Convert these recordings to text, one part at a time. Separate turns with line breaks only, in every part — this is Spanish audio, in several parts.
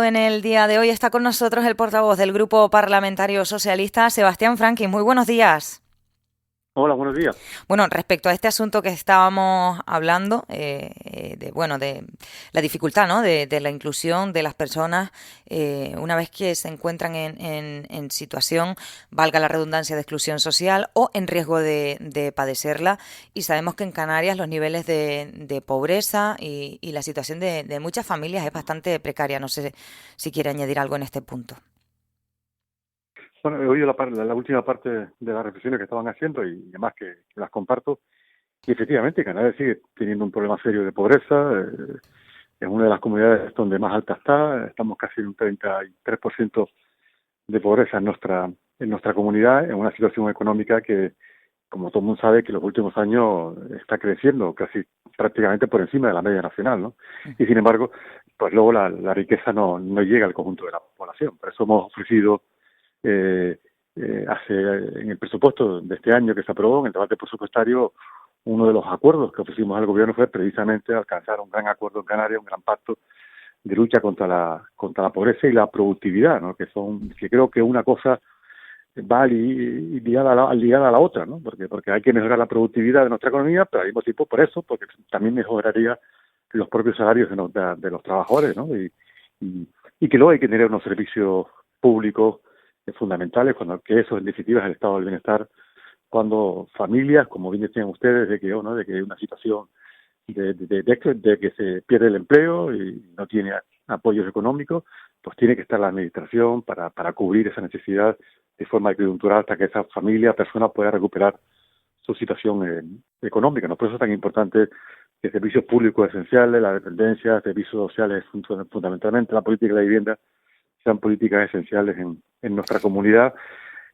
En el día de hoy está con nosotros el portavoz del Grupo Parlamentario Socialista, Sebastián Franklin. Muy buenos días.
Hola, buenos días.
Bueno, respecto a este asunto que estábamos hablando, de la dificultad, ¿no? de la inclusión de las personas una vez que se encuentran en situación, valga la redundancia, de exclusión social o en riesgo de padecerla. Y sabemos que en Canarias los niveles de pobreza y la situación de muchas familias es bastante precaria. No sé si quiere añadir algo en este punto.
Bueno, he oído la última parte de las reflexiones que estaban haciendo y además que las comparto. Y efectivamente, Canadá sigue teniendo un problema serio de pobreza. Es una de las comunidades donde más alta está. Estamos casi en un 33% de pobreza en nuestra comunidad, en una situación económica que, como todo el mundo sabe, que en los últimos años está creciendo casi prácticamente por encima de la media nacional, ¿no? Y sin embargo, pues luego la riqueza no llega al conjunto de la población. Por eso hemos ofrecido eh, en el presupuesto de este año que se aprobó, en el debate presupuestario, uno de los acuerdos que ofrecimos al gobierno fue precisamente alcanzar un gran acuerdo en Canarias, un gran pacto de lucha contra la pobreza y la productividad, ¿no? Que creo que una cosa va ligada a la otra, ¿no? Porque hay que mejorar la productividad de nuestra economía, pero al mismo tiempo por eso, porque también mejoraría los propios salarios de los trabajadores, ¿no? Y que luego hay que tener unos servicios públicos fundamentales, que eso en definitiva es el estado del bienestar, cuando familias, como bien decían ustedes, de que hay una situación de que se pierde el empleo y no tiene apoyos económicos, pues tiene que estar la administración para cubrir esa necesidad de forma coyuntural hasta que esa familia, persona pueda recuperar su situación económica, ¿no? Por eso es tan importante que servicios públicos esenciales, la dependencia, servicios sociales, fundamentalmente la política de la vivienda, sean políticas esenciales en nuestra comunidad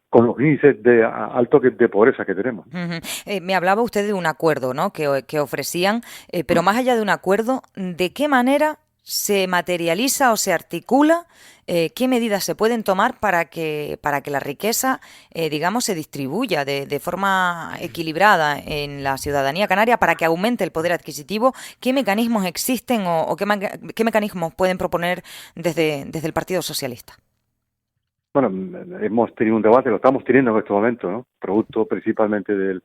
con los índices alto de pobreza que tenemos.
Ujú. Me hablaba usted de un acuerdo, ¿no? que ofrecían, pero más allá de un acuerdo, ¿de qué manera se materializa o se articula? ¿Qué medidas se pueden tomar para que la riqueza, digamos, se distribuya de forma equilibrada en la ciudadanía canaria, para que aumente el poder adquisitivo? ¿Qué mecanismos existen o qué mecanismos pueden proponer desde el Partido Socialista?
Bueno, hemos tenido un debate, lo estamos teniendo en este momento, ¿no? Producto principalmente de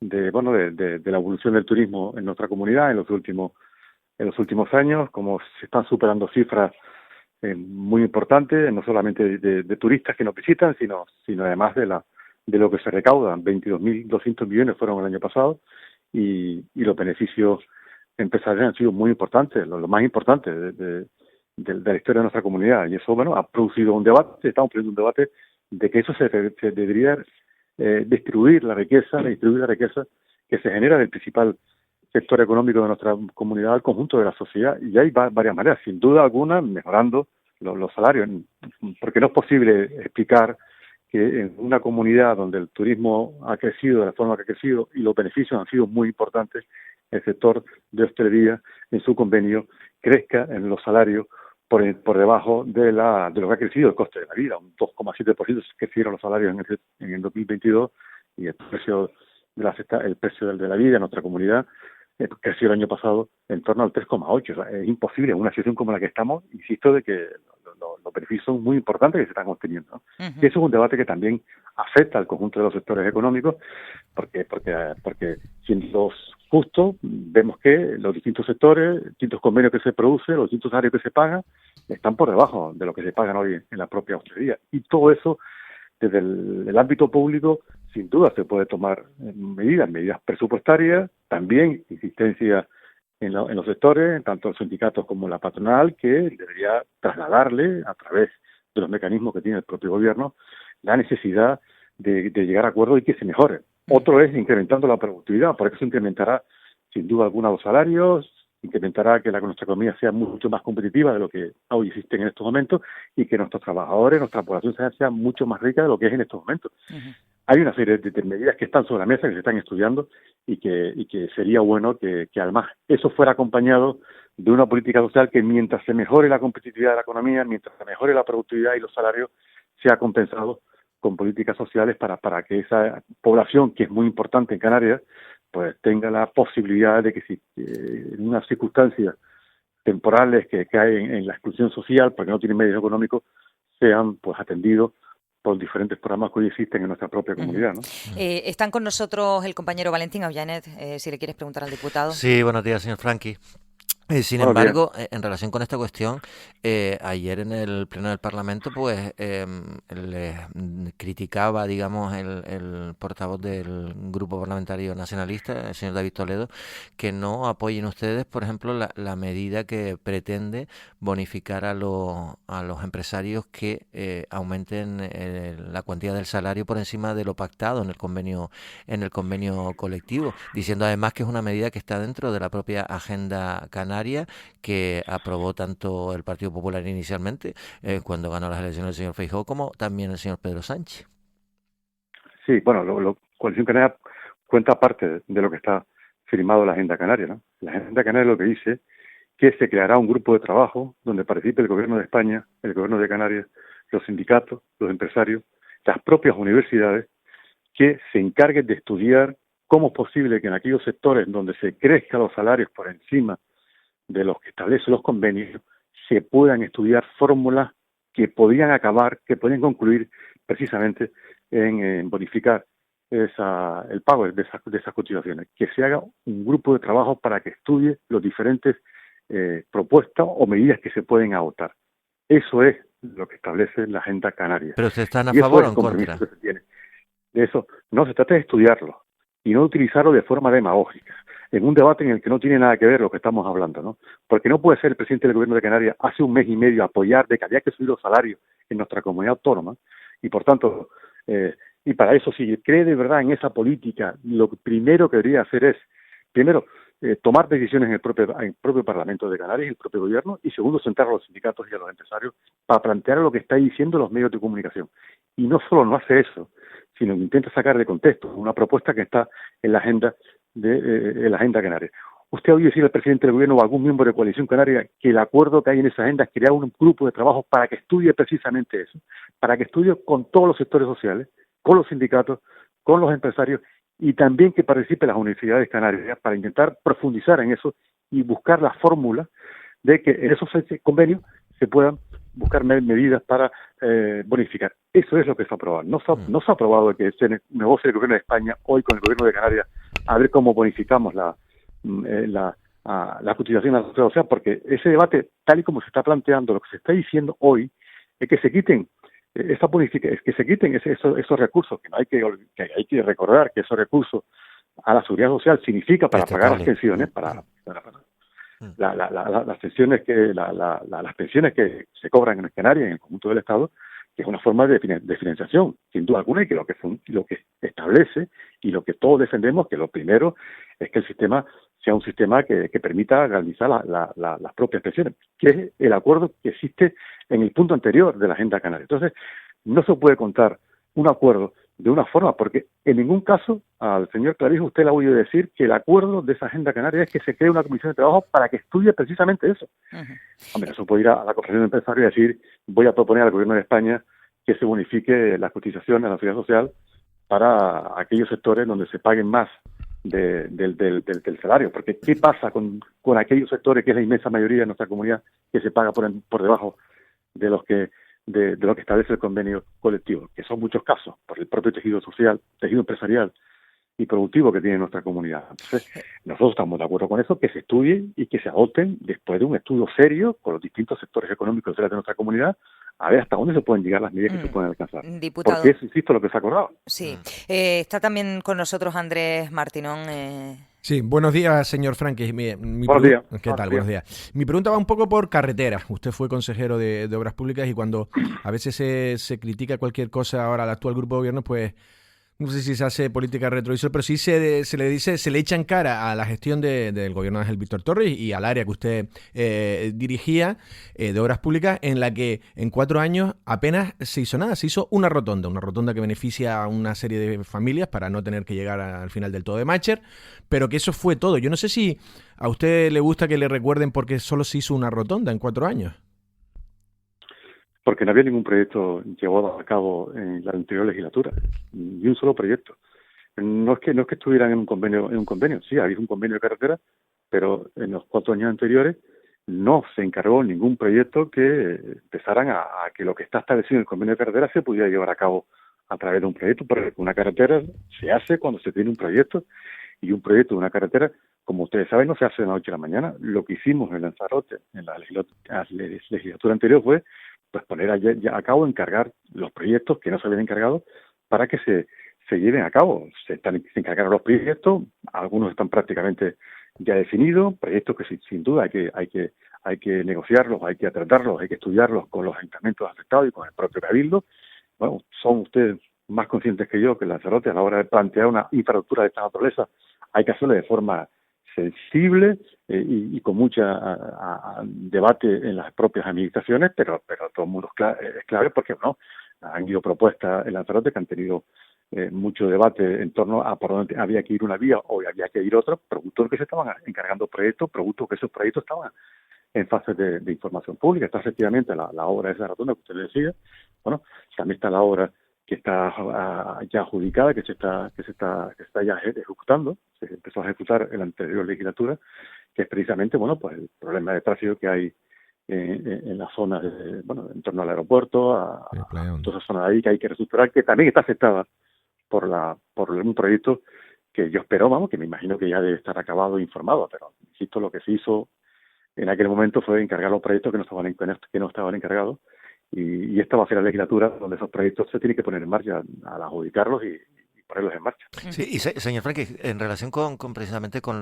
la evolución del turismo en nuestra comunidad en los últimos años, como se están superando cifras muy importantes, no solamente de turistas que nos visitan, sino además de lo que se recaudan. 22.200 millones fueron el año pasado y los beneficios empresariales han sido muy importantes, lo más importante de la historia de nuestra comunidad. Y eso, bueno, ha producido un debate, estamos produciendo un debate de que eso se debería distribuir la riqueza que se genera del principal sector económico de nuestra comunidad al conjunto de la sociedad. Y hay varias maneras, sin duda alguna, mejorando los salarios, porque no es posible explicar que en una comunidad donde el turismo ha crecido de la forma que ha crecido y los beneficios han sido muy importantes, el sector de hostelería en su convenio crezca en los salarios por debajo de lo que ha crecido el coste de la vida. Un 2,7% crecieron los salarios en el 2022 y el precio de la vida en nuestra comunidad creció el año pasado en torno al 3,8. O sea, es imposible en una situación como la que estamos, insisto, de que los beneficios son muy importantes que se están obteniendo, ¿no? Y
Ujú.
eso es un debate que también afecta al conjunto de los sectores económicos, porque siendo justo, vemos que los distintos sectores, distintos convenios que se producen, los distintos salarios que se pagan, están por debajo de lo que se pagan hoy en la propia hostelería. Y todo eso, desde el ámbito público, sin duda se puede tomar medidas presupuestarias, también insistencia en los sectores, tanto los sindicatos como la patronal, que debería trasladarle a través de los mecanismos que tiene el propio gobierno la necesidad de llegar a acuerdos y que se mejore. Otro es incrementando la productividad, porque eso incrementará sin duda alguna los salarios, incrementará que nuestra economía sea mucho más competitiva de lo que hoy existe en estos momentos y que nuestros trabajadores, nuestra población sea mucho más rica de lo que es en estos momentos.
Ujú.
Hay una serie de medidas que están sobre la mesa, que se están estudiando y que sería bueno que además eso fuera acompañado de una política social que mientras se mejore la competitividad de la economía, mientras se mejore la productividad y los salarios, sea compensado con políticas sociales para que esa población, que es muy importante en Canarias, pues tenga la posibilidad de que si en una circunstancia temporales que caen en la exclusión social porque no tienen medios económicos sean pues atendidos por diferentes programas que hoy existen en nuestra propia comunidad, ¿no?
Están con nosotros el compañero Valentín Aullanet, si le quieres preguntar al diputado.
Sí, buenos días, señor Franqui. Sin
Buenos días.
embargo, en relación con esta cuestión, ayer en el Pleno del Parlamento, pues le criticaba, digamos, el portavoz del Grupo Parlamentario Nacionalista, el señor David Toledo, que no apoyen ustedes, por ejemplo, la medida que pretende bonificar a los empresarios que aumenten la cuantía del salario por encima de lo pactado en el convenio colectivo, diciendo además que es una medida que está dentro de la propia agenda canaria que aprobó tanto el Partido Popular inicialmente cuando ganó las elecciones el señor Feijóo como también el señor Pedro Sánchez.
Sí, bueno, Coalición Canaria cuenta parte de lo que está firmado en la Agenda Canaria, ¿no? La Agenda Canaria lo que dice que se creará un grupo de trabajo donde participe el Gobierno de España, el Gobierno de Canarias, los sindicatos, los empresarios, las propias universidades, que se encarguen de estudiar cómo es posible que en aquellos sectores donde se crezcan los salarios por encima de los que establecen los convenios, se puedan estudiar fórmulas que podrían acabar, que podrían concluir precisamente en bonificar el pago de esas cotizaciones. Que se haga un grupo de trabajo para que estudie los diferentes propuestas o medidas que se pueden adoptar. Eso es lo que establece la Agenda Canaria.
¿Pero ustedes están a favor o en contra?
De eso no se trata de estudiarlo y no utilizarlo de forma demagógica en un debate en el que no tiene nada que ver lo que estamos hablando, ¿no? Porque no puede ser el presidente del Gobierno de Canarias hace un mes y medio apoyar de que había que subir los salarios en nuestra comunidad autónoma y por tanto, y para eso si cree de verdad en esa política, lo primero que debería hacer es, primero, tomar decisiones en el propio Parlamento de Canarias, el propio Gobierno, y segundo, sentar a los sindicatos y a los empresarios para plantear lo que está diciendo los medios de comunicación. Y no solo no hace eso, sino que intenta sacar de contexto una propuesta que está en la agenda canaria. ¿Usted ha oído decir al presidente del gobierno o a algún miembro de Coalición Canaria que el acuerdo que hay en esa agenda es crear un grupo de trabajo para que estudie precisamente eso? Para que estudie con todos los sectores sociales, con los sindicatos, con los empresarios y también que participe las universidades canarias para intentar profundizar en eso y buscar la fórmula de que en esos convenios se puedan buscar medidas para bonificar. Eso es lo que se ha aprobado. No se ha aprobado que se negocie el gobierno de España hoy con el gobierno de Canarias a ver cómo bonificamos la cotización a la sociedad social, porque ese debate, tal y como se está planteando, lo que se está diciendo hoy, es que se quiten esos recursos, que hay que recordar que esos recursos a la seguridad social significa para pagar las pensiones, para las pensiones las pensiones que se cobran en Canarias, en el conjunto del Estado, que es una forma de financiación, sin duda alguna, y que lo que establece y lo que todos defendemos, que lo primero es que el sistema sea un sistema que permita garantizar las propias pensiones, que es el acuerdo que existe en el punto anterior de la Agenda Canaria. Entonces, no se puede contar un acuerdo de una forma, porque en ningún caso al señor Clavijo usted le ha oído decir que el acuerdo de esa Agenda Canaria es que se cree una comisión de trabajo para que estudie precisamente eso. Hombre, eso puede ir a la Confederación de Empresarios y decir, voy a proponer al Gobierno de España que se bonifique las cotizaciones a la seguridad social para aquellos sectores donde se paguen más del salario, porque ¿qué pasa con aquellos sectores, que es la inmensa mayoría de nuestra comunidad, que se paga por debajo de lo que establece el convenio colectivo, que son muchos casos, por el propio tejido social, tejido empresarial y productivo que tiene nuestra comunidad? Entonces, nosotros estamos de acuerdo con eso, que se estudien y que se adopten después de un estudio serio con los distintos sectores económicos de nuestra comunidad, a ver hasta dónde se pueden llegar las medidas que se pueden alcanzar.
Diputado.
Porque eso, insisto, lo que se ha acordado.
Sí. Está también con nosotros Andrés Martinón.
Sí, buenos días, señor Franqui.
Buenos días.
¿Qué tal? Buenos días. Mi pregunta va un poco por carreteras. Usted fue consejero de Obras Públicas y cuando a veces se critica cualquier cosa ahora al actual grupo de gobierno, pues no sé si se hace política retrovisor, pero sí se le echa en cara a la gestión del gobierno de Ángel Víctor Torres y al área que usted dirigía de Obras Públicas, en la que en 4 años apenas se hizo nada. Se hizo una rotonda que beneficia a una serie de familias para no tener que llegar al final del todo de Mácher, pero que eso fue todo. Yo no sé si a usted le gusta que le recuerden porque solo se hizo una rotonda en 4 años.
Porque no había ningún proyecto llevado a cabo en la anterior legislatura, ni un solo proyecto. No es que estuvieran en un convenio, sí, había un convenio de carretera, pero en los 4 años anteriores no se encargó ningún proyecto que empezaran a que lo que está establecido en el convenio de carretera se pudiera llevar a cabo a través de un proyecto, porque una carretera se hace cuando se tiene un proyecto, y un proyecto de una carretera, como ustedes saben, no se hace de la noche a la mañana. Lo que hicimos en Lanzarote, en la legislatura anterior, fue pues poner ya a cabo, encargar los proyectos que no se habían encargado para que se lleven a cabo. Se encargaron los proyectos, algunos están prácticamente ya definidos, proyectos que sin duda hay que negociarlos, hay que tratarlos, hay que estudiarlos con los ayuntamientos afectados y con el propio Cabildo. Bueno, son ustedes más conscientes que yo que Lanzarote, a la hora de plantear una infraestructura de esta naturaleza, hay que hacerlo de forma sensible y con mucha debate en las propias administraciones, pero todo el mundo es clave porque no han habido propuestas en Lanzarote que han tenido mucho debate en torno a por dónde había que ir una vía o había que ir otra, producto de que se estaban encargando proyectos, producto que esos proyectos estaban en fase de información pública. Está efectivamente la obra de esa rotonda que usted le decía. Bueno, también está la obra que está ya adjudicada, que se está ya ejecutando, se empezó a ejecutar en la anterior legislatura, que es precisamente, bueno, pues el problema de tráfico que hay en las zonas, en torno al aeropuerto, a toda esa zona de ahí que hay que reestructurar, que también está afectada por un proyecto que yo espero, vamos, que me imagino que ya debe estar acabado e informado, pero insisto, lo que se hizo en aquel momento fue encargar los proyectos que no estaban encargados, y esta va a ser la legislatura donde esos proyectos se tienen que poner en marcha, al adjudicarlos y ponerlos en marcha.
Sí, y señor Franqui, en relación con precisamente con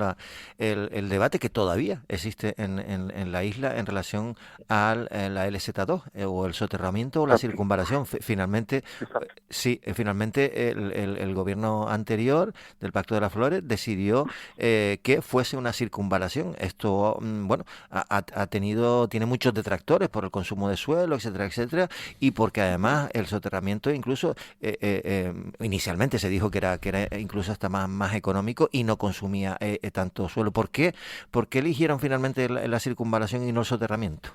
el debate que todavía existe en la isla en relación a la LZ2 o el soterramiento o la circunvalación, finalmente, finalmente el gobierno anterior del Pacto de las Flores decidió que fuese una circunvalación. Esto, bueno, tiene muchos detractores por el consumo de suelo, etcétera, etcétera, y porque además el soterramiento incluso inicialmente se dijo que era incluso hasta más económico y no consumía tanto suelo. ¿Por qué eligieron finalmente la circunvalación y no el soterramiento?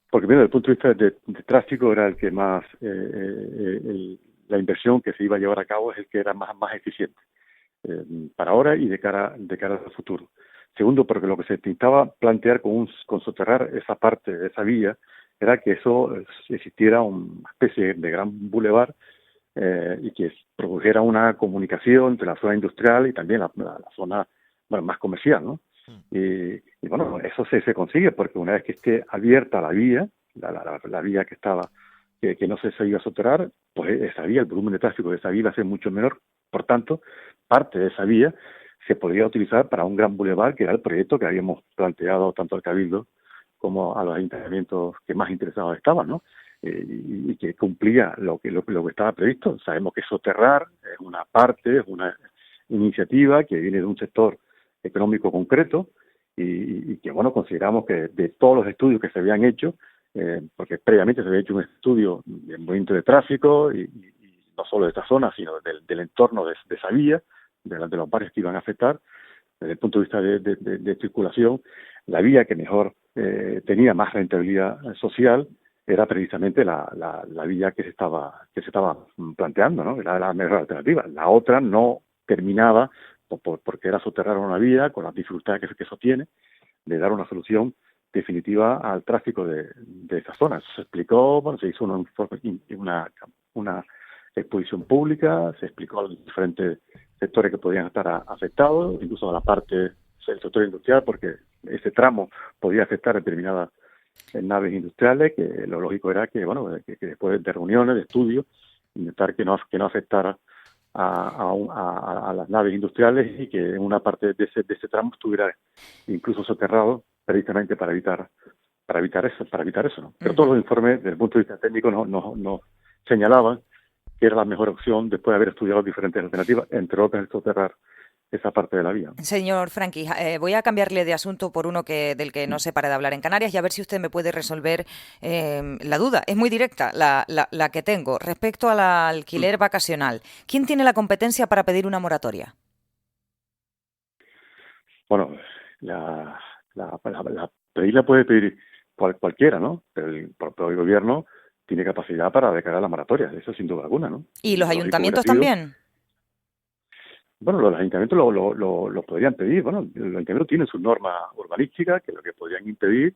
Porque desde el punto de vista de tráfico era el que más, la inversión que se iba a llevar a cabo es el que era más eficiente para ahora y de cara al futuro. Segundo, porque lo que se intentaba plantear con soterrar esa parte de esa vía era que eso existiera una especie de gran bulevar y que produjera una comunicación entre la zona industrial y también la zona más comercial, ¿no? Y bueno, eso se consigue porque una vez que esté abierta la vía, la vía que estaba, que no se iba a soterrar, pues esa vía, el volumen de tráfico de esa vía va a ser mucho menor. Por tanto, parte de esa vía se podría utilizar para un gran bulevar, que era el proyecto que habíamos planteado tanto al Cabildo como a los ayuntamientos que más interesados estaban, ¿no? Y que cumplía lo que estaba previsto. Sabemos que soterrar es una parte, es una iniciativa que viene de un sector económico concreto y que, bueno, consideramos que de todos los estudios que se habían hecho, porque previamente se había hecho un estudio de movimiento de tráfico y no solo de esta zona, sino del entorno de esa vía, de los barrios que iban a afectar, desde el punto de vista de circulación, la vía que mejor tenía más rentabilidad social era precisamente la vía que se estaba planteando, ¿no? Era la mejor alternativa. La otra no terminaba porque era soterrar una vía con las dificultades que eso tiene de dar una solución definitiva al tráfico de esa zona. Eso se explicó, bueno, se hizo una exposición pública, se explicó a los diferentes sectores que podían estar afectados, incluso a la parte del sector industrial, porque ese tramo podía afectar determinadas naves industriales, que lo lógico era que, bueno, que después de reuniones, de estudios, intentar que no afectara a las naves industriales y que en una parte de ese tramo estuviera incluso soterrado precisamente para evitar eso, ¿no? Pero todos los informes desde el punto de vista técnico no señalaban que era la mejor opción después de haber estudiado diferentes alternativas, entre otras el soterrar esa parte de la vía.
Señor Franqui, voy a cambiarle de asunto por uno del que no se para de hablar en Canarias y a ver si usted me puede resolver la duda. Es muy directa la que tengo respecto al alquiler vacacional. ¿Quién tiene la competencia para pedir una moratoria?
Bueno, pedirla puede pedir cualquiera, ¿no? Pero el propio gobierno tiene capacidad para declarar la moratoria, eso sin duda alguna, ¿no?
¿Y los ayuntamientos también?
Bueno, los ayuntamientos lo podrían pedir. Bueno, los ayuntamientos tienen sus normas urbanísticas que lo que podrían impedir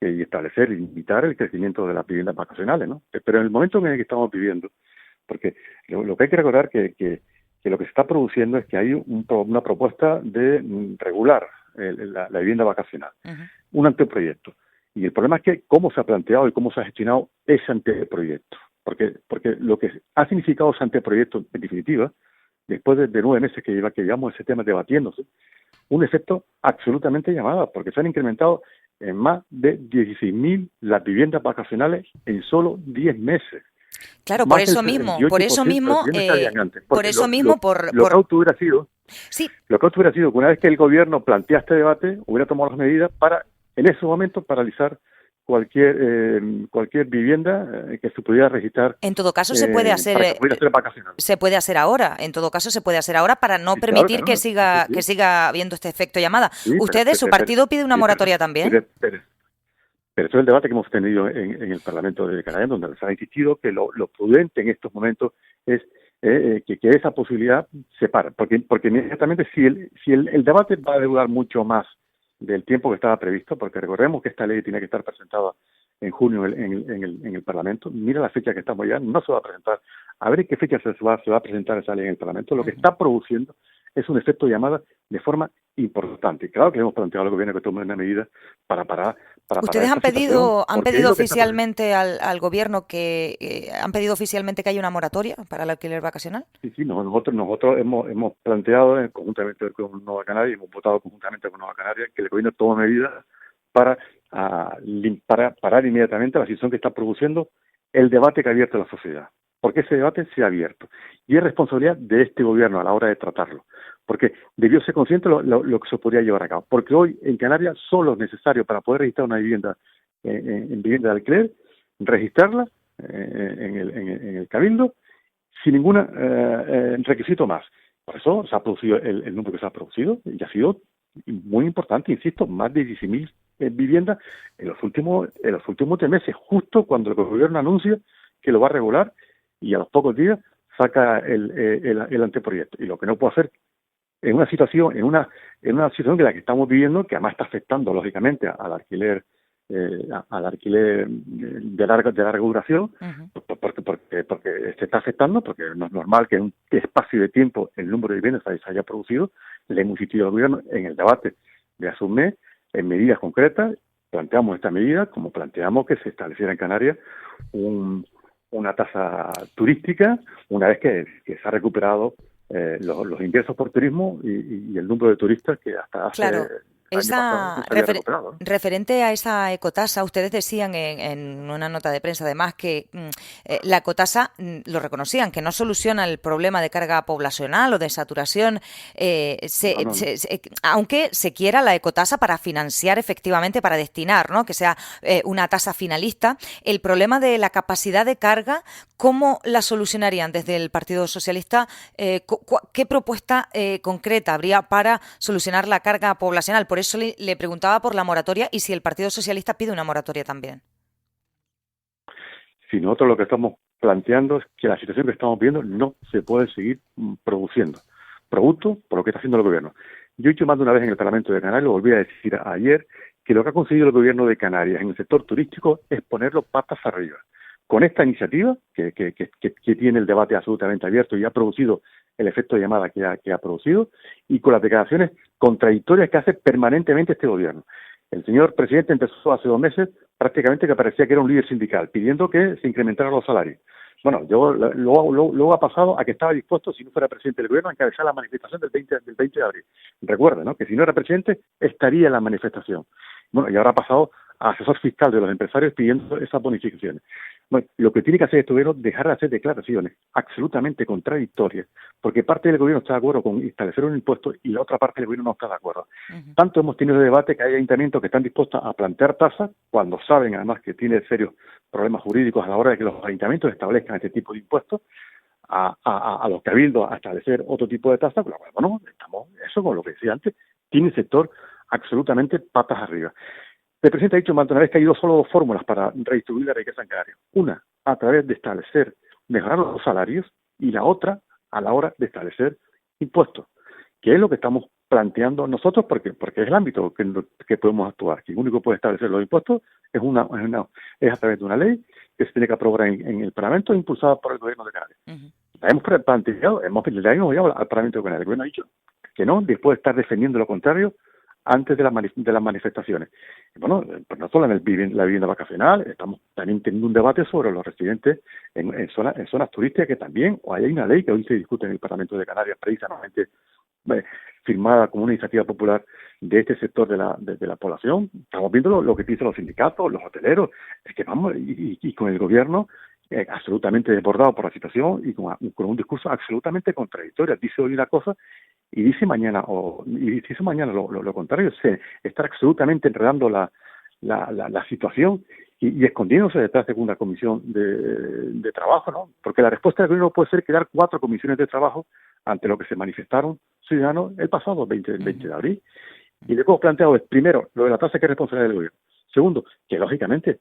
y establecer, limitar el crecimiento de las viviendas vacacionales, ¿no? Pero en el momento en el que estamos viviendo, porque lo que hay que recordar que lo que se está produciendo es que hay una propuesta de regular la vivienda vacacional, un anteproyecto. Y el problema es que cómo se ha planteado y cómo se ha gestionado ese anteproyecto. Porque lo que ha significado ese anteproyecto, en definitiva, después de 9 meses que llevamos ese tema debatiéndose, un efecto absolutamente llamada, porque se han incrementado en más de 16.000 las viviendas vacacionales en solo 10 meses.
Claro,
Más
por eso
del
mismo,
78%
por eso mismo,
de viviendas que habían antes.
por
Porque
eso mismo,
lo que hubiera sido,
sí,
lo que hubiera sido que una vez que el gobierno plantea este debate, hubiera tomado las medidas para, en ese momento, paralizar cualquier vivienda que se pudiera registrar.
En todo caso se puede hacer,
para que pudiera ser vacacional.
se puede hacer ahora. En todo caso se puede hacer ahora para no
Sí,
permitir
claro, sí.
que siga habiendo este efecto llamada.
Sí,
Ustedes, su partido pide una moratoria también.
Pero eso es el debate que hemos tenido en el Parlamento de Canarias, donde se ha insistido que lo prudente en estos momentos es que esa posibilidad se pare, porque inmediatamente si el debate va a durar mucho más del tiempo que estaba previsto, porque recordemos que esta ley tiene que estar presentada en junio en el Parlamento. Mira la fecha que estamos ya, no se va a presentar. A ver en qué fecha se va a presentar esa ley en el Parlamento. Lo que está produciendo es un efecto llamada de forma importante. Claro que hemos planteado al gobierno que tome una medida para parar.
Ustedes han pedido oficialmente al gobierno han pedido oficialmente que haya una moratoria para el alquiler vacacional.
Sí, nosotros hemos planteado conjuntamente con Nueva Canaria y hemos votado conjuntamente con Nueva Canaria que el gobierno tome medidas para parar inmediatamente la situación que está produciendo el debate que ha abierto la sociedad. Porque ese debate se ha abierto. Y es responsabilidad de este gobierno a la hora de tratarlo. Porque debió ser consciente lo que se podría llevar a cabo. Porque hoy en Canarias solo es necesario para poder registrar una vivienda en vivienda de alquiler, registrarla en el Cabildo sin ningún requisito más. Por eso se ha producido el número que se ha producido y ha sido muy importante, insisto, más de 16.000 viviendas en los últimos 3 meses, justo cuando el gobierno anuncia que lo va a regular y a los pocos días saca el anteproyecto. Y lo que no puede hacer en una situación que la que estamos viviendo, que además está afectando lógicamente al alquiler de larga duración, porque se está afectando, porque no es normal que en un espacio de tiempo el número de viviendas se haya producido. Le hemos insistido al gobierno en el debate de hace un mes, en medidas concretas. Planteamos esta medida, como planteamos que se estableciera en Canarias una tasa turística, una vez que se ha recuperado los ingresos por turismo y el número de turistas que hasta hace...
Claro. Referente a esa ecotasa, ustedes decían en una nota de prensa además que la ecotasa lo reconocían, que no soluciona el problema de carga poblacional o de saturación, aunque se quiera la ecotasa para financiar efectivamente, para destinar, ¿no? Que sea una tasa finalista. El problema de la capacidad de carga, ¿cómo la solucionarían desde el Partido Socialista? ¿Qué propuesta concreta habría para solucionar la carga poblacional? Por eso le preguntaba por la moratoria y si el Partido Socialista pide una moratoria también.
Si nosotros lo que estamos planteando es que la situación que estamos viendo no se puede seguir produciendo, producto por lo que está haciendo el gobierno. Yo he dicho más de una vez en el Parlamento de Canarias, lo volví a decir ayer, que lo que ha conseguido el gobierno de Canarias en el sector turístico es ponerlo patas arriba. Con esta iniciativa, que tiene el debate absolutamente abierto y ha producido el efecto de llamada que ha producido, y con las declaraciones contradictorias que hace permanentemente este gobierno. El señor presidente empezó hace 2 meses prácticamente que parecía que era un líder sindical, pidiendo que se incrementaran los salarios. Bueno, luego ha pasado a que estaba dispuesto, si no fuera presidente del gobierno, a encabezar la manifestación del 20 de abril. Recuerda, ¿no?, que si no era presidente, estaría en la manifestación. Bueno, y ahora ha pasado a asesor fiscal de los empresarios pidiendo esas bonificaciones. Bueno, lo que tiene que hacer este gobierno es dejar de hacer declaraciones absolutamente contradictorias, porque parte del gobierno está de acuerdo con establecer un impuesto y la otra parte del gobierno no está de acuerdo. Tanto hemos tenido debate que hay ayuntamientos que están dispuestos a plantear tasas cuando saben además que tiene serios problemas jurídicos a la hora de que los ayuntamientos establezcan este tipo de impuestos, a los cabildos a establecer otro tipo de tasa. Bueno, estamos, eso con lo que decía antes, tiene el sector absolutamente patas arriba. El presidente ha dicho más de una vez que hay solo 2 fórmulas para redistribuir la riqueza en Canarias. Una, a través de mejorar los salarios, y la otra, a la hora de establecer impuestos. qué es lo que estamos planteando nosotros, porque es el ámbito que podemos actuar. Quien único puede establecer los impuestos es a través de una ley que se tiene que aprobar en el Parlamento, impulsada por el Gobierno de Canarias. La hemos planteado, le hemos enviado al Parlamento de Canarias. El Gobierno ha dicho que no, después de estar defendiendo lo contrario antes de las manifestaciones. Bueno, pues no solo en la vivienda vacacional, estamos también teniendo un debate sobre los residentes en zonas turísticas, que también hay una ley que hoy se discute en el Parlamento de Canarias, precisamente firmada como una iniciativa popular de este sector de la población. Estamos viendo lo que dicen los sindicatos, los hoteleros, es que vamos, y con el gobierno absolutamente desbordado por la situación y con un discurso absolutamente contradictorio. Dice hoy una cosa y dice mañana lo contrario. Está absolutamente enredando la situación y escondiéndose detrás de una comisión de trabajo, ¿no? Porque la respuesta del gobierno puede ser crear 4 comisiones de trabajo ante lo que se manifestaron ciudadanos el pasado 20 de abril. Y lo que hemos planteado es, primero, lo de la tasa, que es responsabilidad del gobierno. Segundo, que lógicamente,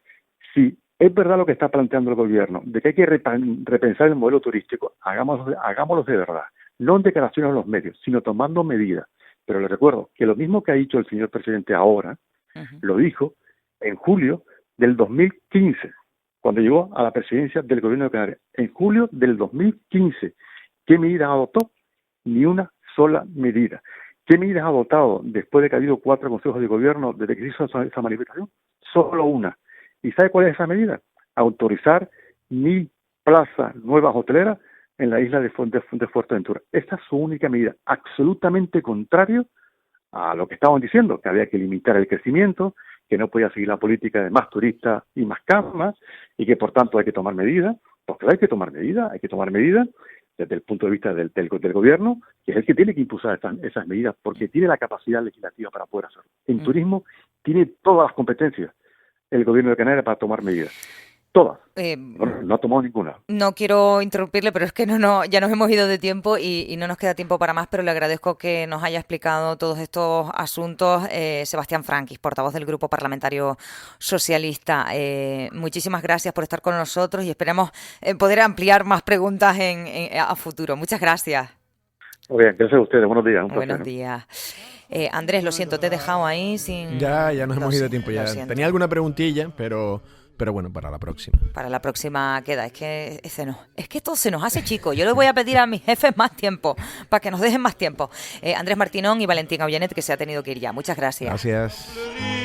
si es verdad lo que está planteando el gobierno, de que hay que repensar el modelo turístico, hagámoslo de verdad. No en declaraciones a los medios, sino tomando medidas. Pero les recuerdo que lo mismo que ha dicho el señor presidente ahora, lo dijo en julio del 2015, cuando llegó a la presidencia del gobierno de Canarias. En julio del 2015, ¿qué medidas adoptó? Ni una sola medida. ¿Qué medidas ha adoptado después de que ha habido 4 consejos de gobierno desde que se hizo esa manifestación? Solo una. ¿Y sabe cuál es esa medida? Autorizar 1.000 plazas nuevas hoteleras en la isla de Fuerteventura. Esa es su única medida, absolutamente contrario a lo que estaban diciendo, que había que limitar el crecimiento, que no podía seguir la política de más turistas y más camas, y que por tanto hay que tomar medidas. Pues claro, hay que tomar medidas desde el punto de vista del gobierno, que es el que tiene que impulsar esas medidas, porque tiene la capacidad legislativa para poder hacerlo. En turismo tiene todas las competencias el gobierno de Canarias para tomar medidas. Todas. No ha tomado ninguna.
No quiero interrumpirle, pero es que ya nos hemos ido de tiempo y no nos queda tiempo para más, pero le agradezco que nos haya explicado todos estos asuntos. Sebastián Franquis, portavoz del Grupo Parlamentario Socialista. Muchísimas gracias por estar con nosotros y esperemos poder ampliar más preguntas a futuro. Muchas gracias.
Muy bien, gracias a ustedes. Buenos días.
Buenos días. Andrés, lo siento, te he dejado ahí sin...
Ya nos hemos ido de tiempo. Ya tenía alguna preguntilla, pero bueno, para la próxima.
Para la próxima queda. Es que esto se nos hace chico. Yo le voy a pedir a mis jefes más tiempo, para que nos dejen más tiempo. Andrés Martinón y Valentín Aullanet, que se ha tenido que ir ya. Muchas gracias.
Gracias.